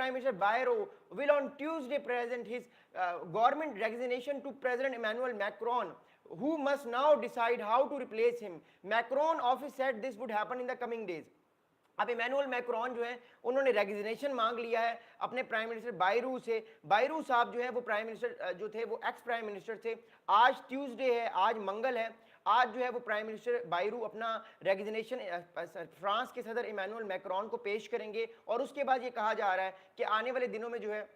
Prime Minister Bayrou will on Tuesday present his government resignation to President Emmanuel Macron, who must now decide how to replace him. Macron office said this would happen in the coming days. अब Emmanuel Macron जो है उन्होंने resignation मांग लिया है अपने prime minister Bayrou से। Bayrou साहब जो है वो प्राइम मिनिस्टर जो थे वो एक्स प्राइम मिनिस्टर थे। आज ट्यूसडे है, आज मंगल है, आज जो है वो प्राइम मिनिस्टर बायरू अपना रेजिग्नेशन फ्रांस के सदर इमैनुअल मैक्रोन को पेश करेंगे और उसके बाद ये कहा जा रहा है कि आने वाले दिनों में जो है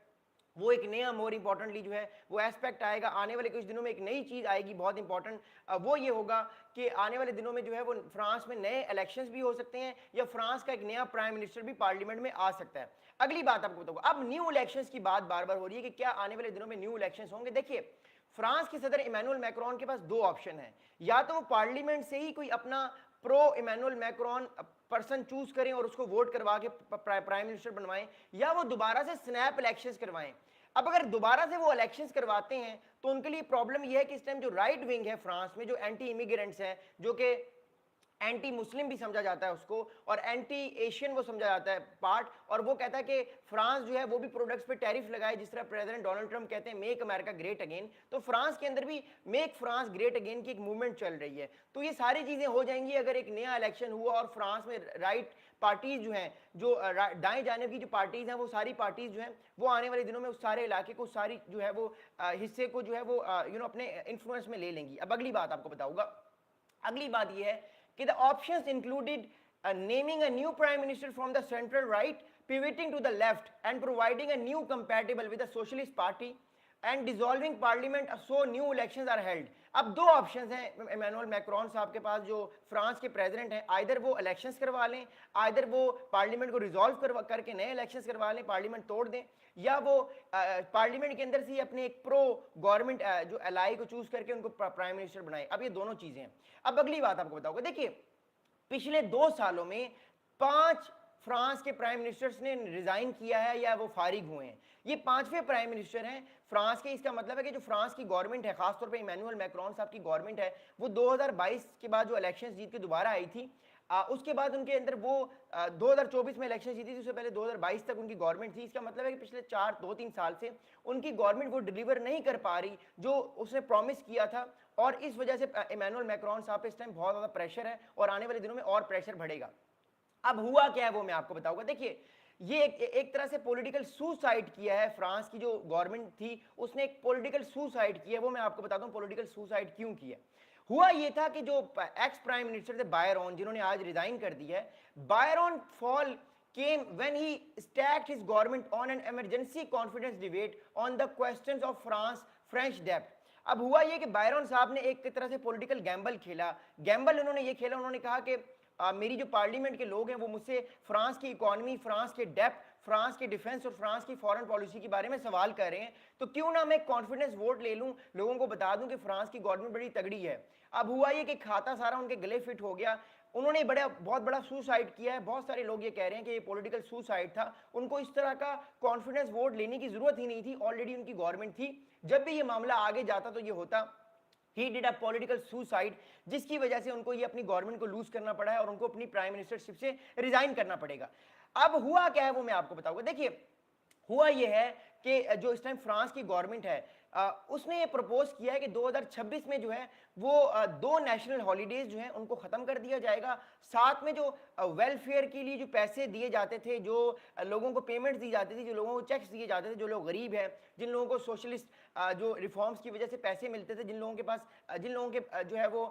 वो एक नया मोर इंपॉर्टेंटली जो है वो एस्पेक्ट आएगा। आने वाले कुछ दिनों में एक नई चीज़ आएगी बहुत इंपॉर्टेंट, वो ये होगा कि आने वाले दिनों में जो है वो फ्रांस में नए इलेक्शंस भी हो सकते हैं या फ्रांस का एक नया प्राइम मिनिस्टर भी पार्लियामेंट में आ सकता है। अगली बात आपको बताऊंगा, अब न्यू इलेक्शंस की बात बार बार हो रही है कि क्या आने वाले दिनों में न्यू इलेक्शंस होंगे। देखिए, फ्रांस के सदर इमैनुअल मैक्रोन के पास दो ऑप्शन है, या तो वो पार्लियामेंट से ही कोई अपना pro Emmanuel Macron person choose करें और उसको वोट करवा के प्राइम मिनिस्टर बनवाएं, या वो दोबारा से स्नैप इलेक्शंस करवाएं। अब अगर दोबारा से वो इलेक्शंस करवाते हैं तो उनके लिए प्रॉब्लम यह है कि इस टाइम जो राइट विंग है फ्रांस में, जो एंटी इमिग्रेंट्स हैं, जो कि एंटी मुस्लिम भी समझा जाता है उसको और एंटी एशियन वो समझा जाता है पार्ट, और वो कहता है कि फ्रांस जो है वो भी प्रोडक्ट्स पे टैरिफ लगाए, जिस तरह प्रेसिडेंट डोनाल्ड ट्रंप कहते हैं मेक अमेरिका ग्रेट अगेन। तो फ्रांस के अंदर भी मेक फ्रांस ग्रेट अगेन की एक मूवमेंट चल रही है। तो ये सारी चीजें हो जाएंगी अगर एक नया इलेक्शन हुआ और फ्रांस में राइट पार्टीज जो हैं, जो दाएं जानिब की जो पार्टीज हैं, वो सारी पार्टीज जो हैं वो आने वाले दिनों में उस सारे इलाके को, सारी जो है वो हिस्से को जो है वो अपने इन्फ्लुएंस में ले लेंगी। अब अगली बात आपको बताऊंगा, अगली बात ये है कि the options included naming a new prime minister from the central right, pivoting to the left and providing a new compatible with the socialist party and dissolving parliament so new elections are held। अब दो options हैं Emmanuel Macron साहब के पास जो France के president हैं, either वो elections करवा लें, आइदर वो पार्लियामेंट को रिजॉल्व करके नए इलेक्शंस करवा लें, पार्लियामेंट तोड़ दें, या वो पार्लियामेंट के अंदर से अपने एक प्रो गवर्नमेंट जो एलाई को चूज करके उनको प्राइम मिनिस्टर बनाए। अब ये दोनों चीजें हैं। अब अगली बात आपको बताऊंगा, देखिए पिछले 2 सालों में 5 फ्रांस के प्राइम मिनिस्टर्स ने रिजाइन किया है या वो फारिग हुए हैं। ये 5वें प्राइम मिनिस्टर हैं फ्रांस के। इसका मतलब है कि जो फ्रांस की गवर्नमेंट है, खासतौर पे इमैनुअल मैक्रोन साहब की गवर्नमेंट है, वो 2022 के बाद जो इलेक्शंस जीत के दोबारा आई थी, उसके बाद उनके अंदर वो 2024 में इलेक्शन जीती थी, उससे पहले 2022 तक उनकी गवर्नमेंट थी। इसका मतलब है कि पिछले 2-3 साल से उनकी गवर्नमेंट वो डिलीवर नहीं कर पा रही जो उसने प्रॉमिस किया था, और इस वजह से इमैनुअल मैक्रोन साहब पे इस टाइम बहुत ज़्यादा प्रेशर है और आने वाले दिनों में और प्रेशर बढ़ेगा। अब हुआ क्या है वो मैं आपको बताऊंगा। देखिए, ये एक तरह से पॉलिटिकल सुसाइड किया है फ्रांस की जो गवर्नमेंट थी, उसने एक पॉलिटिकल सुसाइड किया है। वो मैं आपको बताता हूँ पॉलिटिकल सुसाइड क्यों किया। हुआ ये था कि जो एक्स प्राइम मिनिस्टर थे बायरन, जिन्होंने आज रिजाइन कर दिया है, Byron fall came when he stacked his government on an emergency confidence debate on the questions of French debt। अब हुआ ये कि बायरन साहब ने एक तरह से पॉलिटिकल गैम्बल खेला। गैम्बल उन्होंने ये खेला, उन्होंने कहा कि मेरी जो पार्लियामेंट के लोग हैं वो मुझसे फ्रांस की इकोनॉमी, फ्रांस के डेप्थ, फ्रांस के डिफेंस और फ्रांस की फॉरेन पॉलिसी के बारे में सवाल कर रहे हैं, तो क्यों ना मैं कॉन्फिडेंस वोट ले लूं, लोगों को बता दूं कि फ्रांस की गवर्नमेंट बड़ी तगड़ी है। अब हुआ ये कि खाता सारा उनके गले फिट हो गया, उन्होंने बहुत बड़ा सुसाइड किया है। बहुत सारे लोग ये कह रहे हैं कि ये पॉलिटिकल सुसाइड था, उनको इस तरह का कॉन्फिडेंस वोट लेने की जरूरत ही नहीं थी, ऑलरेडी उनकी गवर्नमेंट थी। जब भी ये मामला आगे जाता तो ये होता he did a political suicide, जिसकी वजह से उनको ये अपनी गवर्नमेंट को लूज करना पड़ा है और उनको अपनी प्राइम मिनिस्टरशिप से रिजाइन करना पड़ेगा। अब हुआ क्या है वो मैं आपको बताऊंगा। देखिए, हुआ ये है कि जो इस टाइम फ्रांस की गवर्नमेंट है उसने ये प्रपोज किया है कि 2026 में जो है वो 2 नेशनल हॉलीडेज जो हैं उनको ख़त्म कर दिया जाएगा। साथ में जो वेलफेयर के लिए जो पैसे दिए जाते थे, जो लोगों को पेमेंट्स दी जाती थी, जो लोगों को चेक्स दिए जाते थे, जो लोग गरीब हैं, जिन लोगों को सोशलिस्ट जो रिफॉर्म्स की वजह से पैसे मिलते थे, जिन लोगों के जो है वो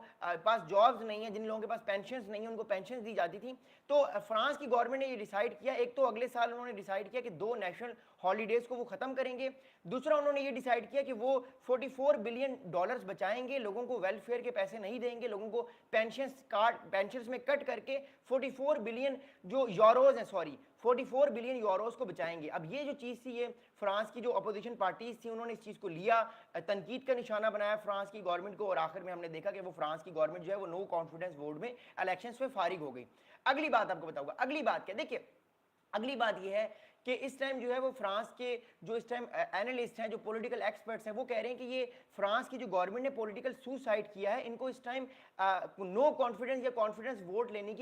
पास जॉब्स नहीं है, जिन लोगों के पास पेंशन नहीं है, उनको पेंशन दी जाती थी। तो फ्रांस की गवर्नमेंट ने ये डिसाइड किया, एक तो अगले साल उन्होंने डिसाइड किया कि 2 नेशनल हॉलीडेज को वो ख़त्म करेंगे। दूसरा उन्होंने ये डिसाइड किया कि वो $44 बिलियन बचाएंगे, लोगों को वेलफेयर के पैसे नहीं देंगे, लोगों को पेंशन्स में कट करके 44 बिलियन जो यूरोज हैं, 44 बिलियन यूरोज को बचाएंगे। अब ये जो चीज़ थी, ये फ्रांस की जो अपोजिशन पार्टीज थी उन्होंने इस चीज़ को लिया, तनकीद का निशाना बनाया फ्रांस की गवर्नमेंट को, और आखिर में हमने देखा कि वो फ्रांस की गवर्नमेंट जो है वो नो कॉन्फिडेंस वोट में इलेक्शंस में फारिग हो गई। अगली बात आपको बताऊंगा, अगली बात क्या, देखिए अगली बात यह है कि इस टाइम जो है वो फ्रांस के जो इस टाइम एनालिस्ट हैं, जो पॉलिटिकल एक्सपर्ट्स हैं, वो कह रहे हैं कि ये फ्रांस की जो गवर्नमेंट ने पॉलिटिकल सुसाइड किया है, इनको इस टाइम नो कॉन्फिडेंस या कॉन्फिडेंस वोट लेने की